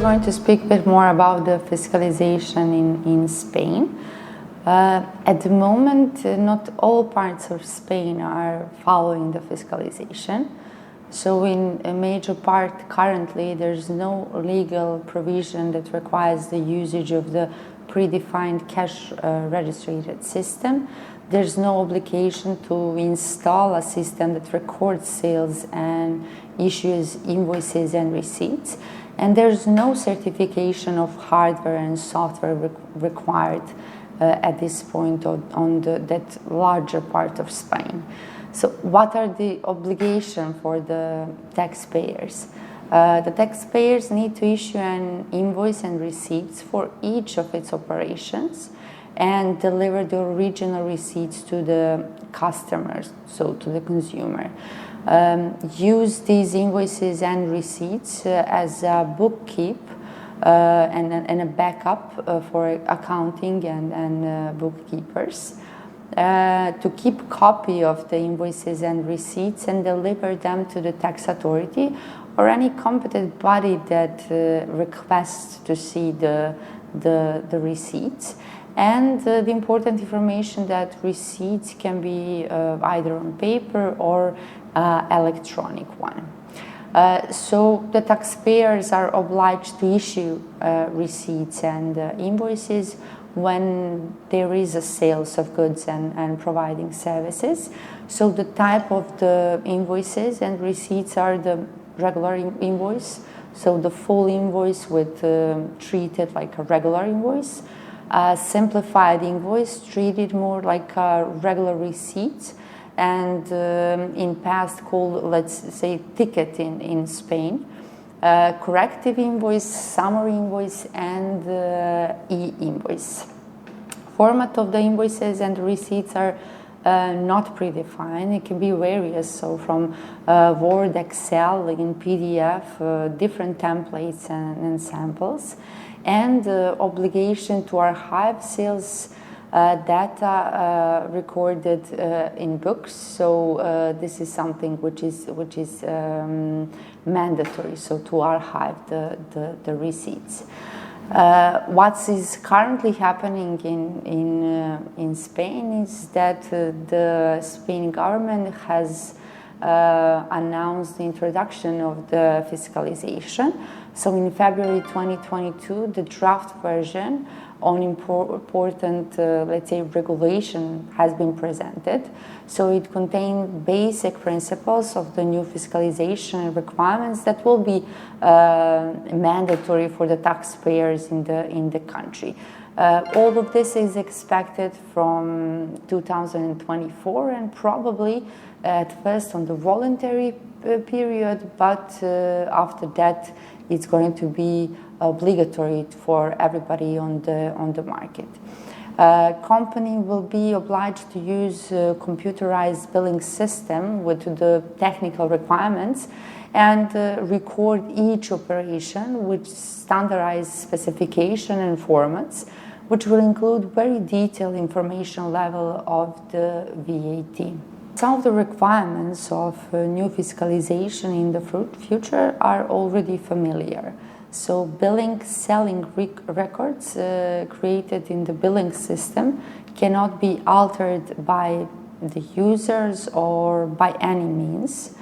going to speak a bit more about the fiscalization in Spain. At the moment, not all parts of Spain are following the fiscalization. So in a major part currently, there's no legal provision that requires the usage of the predefined cash registered system. There's no obligation to install a system that records sales and issues invoices and receipts. And there's no certification of hardware and software required at this point on that larger part of Spain. So what are the obligations for the taxpayers? The taxpayers need to issue an invoice and receipts for each of its operations and deliver the original receipts to the customers, so to the consumer. Use these invoices and receipts as a bookkeep and a backup for accounting and bookkeepers. To keep copy of the invoices and receipts and deliver them to the tax authority or any competent body that requests to see the receipts. And the important information that receipts can be either on paper or electronic one. So the taxpayers are obliged to issue receipts and invoices when there is a sales of goods and providing services. So the type of the invoices and receipts are the regular invoice, so the full invoice with treated like a regular invoice. Simplified invoice treated more like a regular receipt, and in past called, let's say, ticket in Spain. Corrective invoice, summary invoice, and e-invoice. Format of the invoices and receipts are not predefined. It can be various, so from Word, Excel, in PDF, different templates and samples. And obligation to archive sales data recorded in books. So this is something which is mandatory. So to archive the receipts. What is currently happening in Spain is that the Spain government has announced the introduction of the fiscalization. So in February 2022, the draft version on important, let's say, regulation has been presented. So it contains basic principles of the new fiscalization requirements that will be mandatory for the taxpayers in the country. All of this is expected from 2024 and probably at first on the voluntary period, but after that it's going to be obligatory for everybody on the market. Company will be obliged to use a computerized billing system with the technical requirements and record each operation with standardized specification and formats, which will include very detailed information level of the VAT. Some of the requirements of new fiscalization in the future are already familiar. So billing, selling records created in the billing system cannot be altered by the users or by any means.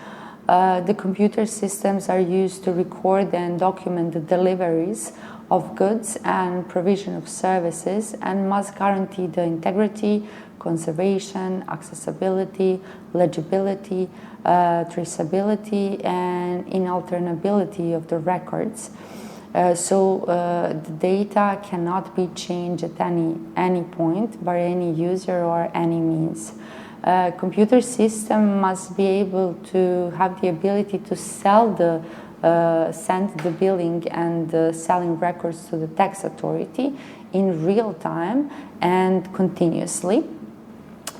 The computer systems are used to record and document the deliveries of goods and provision of services and must guarantee the integrity, conservation, accessibility, legibility, traceability, and inalterability of the records. So the data cannot be changed at any point by any user or any means. Computer system must be able to have the ability to send the billing and the selling records to the tax authority in real time and continuously.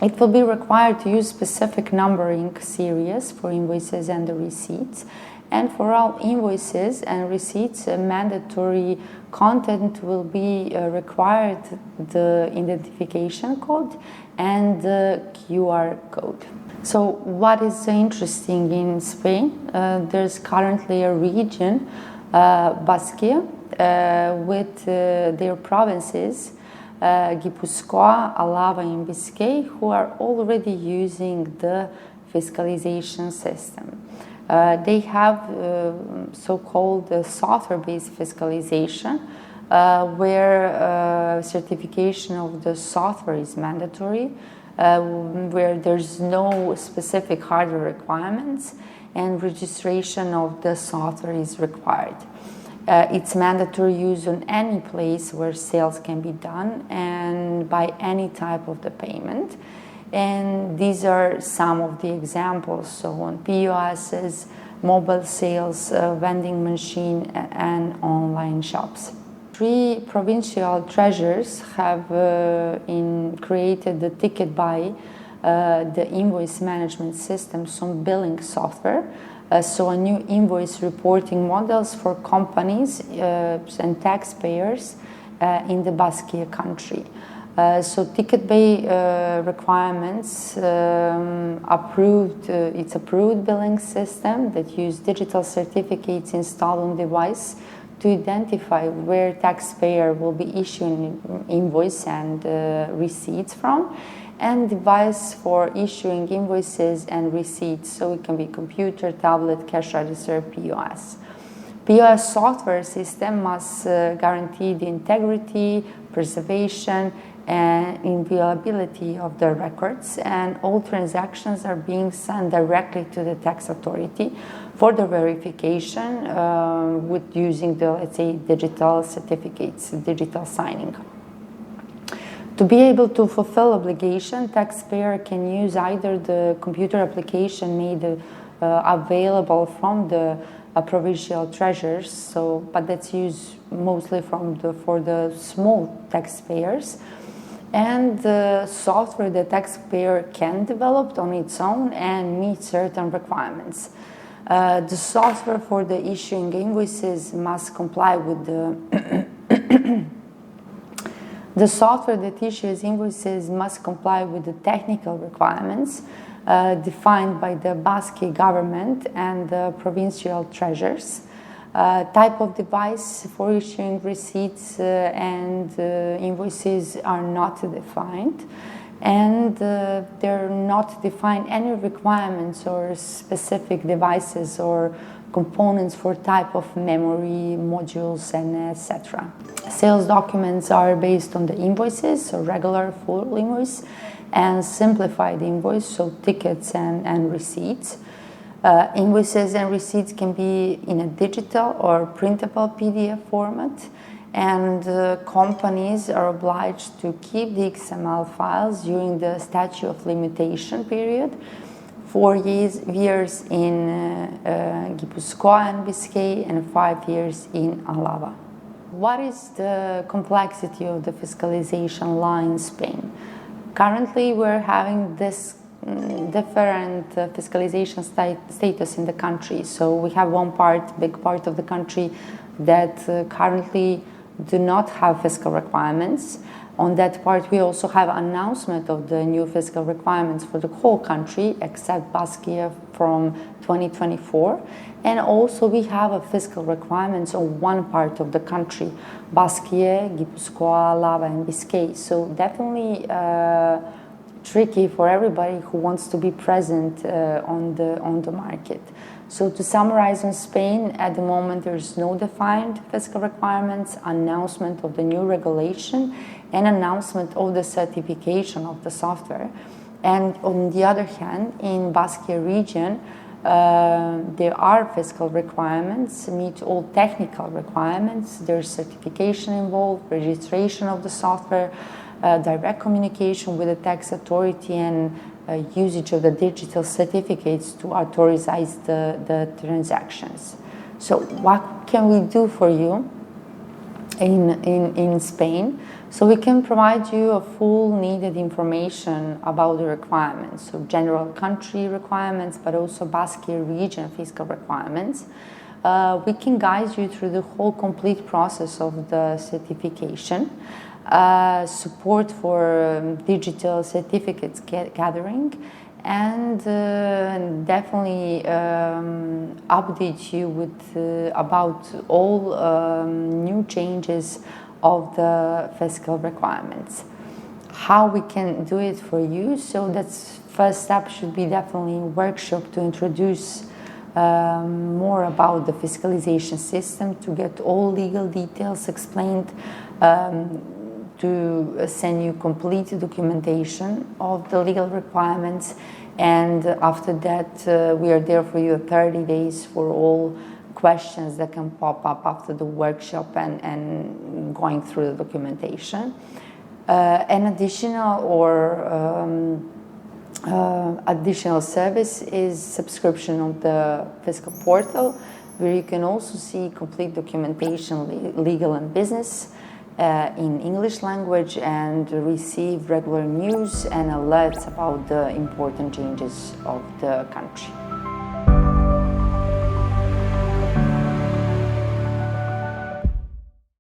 It will be required to use specific numbering series for invoices and the receipts. And for all invoices and receipts, mandatory content will be required the identification code and the QR code. So what is interesting in Spain? There's currently a region, Basque, with their provinces, Gipuzkoa, Alava, and Biscay, who are already using the fiscalization system. They have so-called software-based fiscalization, where certification of the software is mandatory, where there's no specific hardware requirements, and registration of the software is required. It's mandatory use on any place where sales can be done and by any type of the payment. And these are some of the examples. So on POSs, mobile sales, vending machine, and online shops. 3 provincial treasurers have created the ticket buy, the invoice management system, some billing software. So a new invoice reporting models for companies and taxpayers in the Basque country. So ticket buy requirements approved. It's approved billing system that use digital certificates installed on device to identify where taxpayer will be issuing invoice and receipts from, and device for issuing invoices and receipts, so it can be computer, tablet, cash register, POS. POS software system must guarantee the integrity, preservation, and inviolability of the records, and all transactions are being sent directly to the tax authority for the verification with using the, let's say, digital certificates, digital signing. To be able to fulfill obligation, taxpayer can use either the computer application made available from the provincial treasurers, but that's used mostly for the small taxpayers, and the software the taxpayer can develop on its own and meet certain requirements. The software for the issuing invoices must comply with the software that issues invoices must comply with the technical requirements defined by the Basque government and the provincial treasurers. Type of device for issuing receipts and invoices are not defined, and they're not defined any requirements or specific devices or components for type of memory, modules, and etc. Sales documents are based on the invoices, so regular full invoice, and simplified invoice, so tickets and receipts. Invoices and receipts can be in a digital or printable PDF format, and companies are obliged to keep the XML files during the statute of limitation period, 4 years in Gipuzkoa and Biscay, and 5 years in Alava. What is the complexity of the fiscalization law in Spain? Currently, we're having this different fiscalization status in the country. So we have big part of the country that currently do not have fiscal requirements. On that part, we also have announcement of the new fiscal requirements for the whole country, except Basque from 2024. And also we have a fiscal requirements on one part of the country, Basque, Gipuzkoa, Alava, and Biscay. So definitely tricky for everybody who wants to be present on the market. So to summarize, in Spain, at the moment, there's no defined fiscal requirements, announcement of the new regulation, and announcement of the certification of the software. And on the other hand, in Basque region, there are fiscal requirements, meet all technical requirements. There's certification involved, registration of the software, direct communication with the tax authority, and usage of the digital certificates to authorize the transactions. So what can we do for you in Spain? So we can provide you a full needed information about the requirements, so general country requirements, but also Basque region fiscal requirements. We can guide you through the whole complete process of the certification, support for digital certificates gathering, and definitely update you with about all new changes of the fiscal requirements. How we can do it for you? So that's first step should be definitely a workshop to introduce more about the fiscalization system, to get all legal details explained, to send you complete documentation of the legal requirements, and after that we are there for you 30 days for all questions that can pop up after the workshop and going through the documentation. An additional service is subscription of the fiscal portal, where you can also see complete documentation, legal and business, in English language, and receive regular news and alerts about the important changes of the country.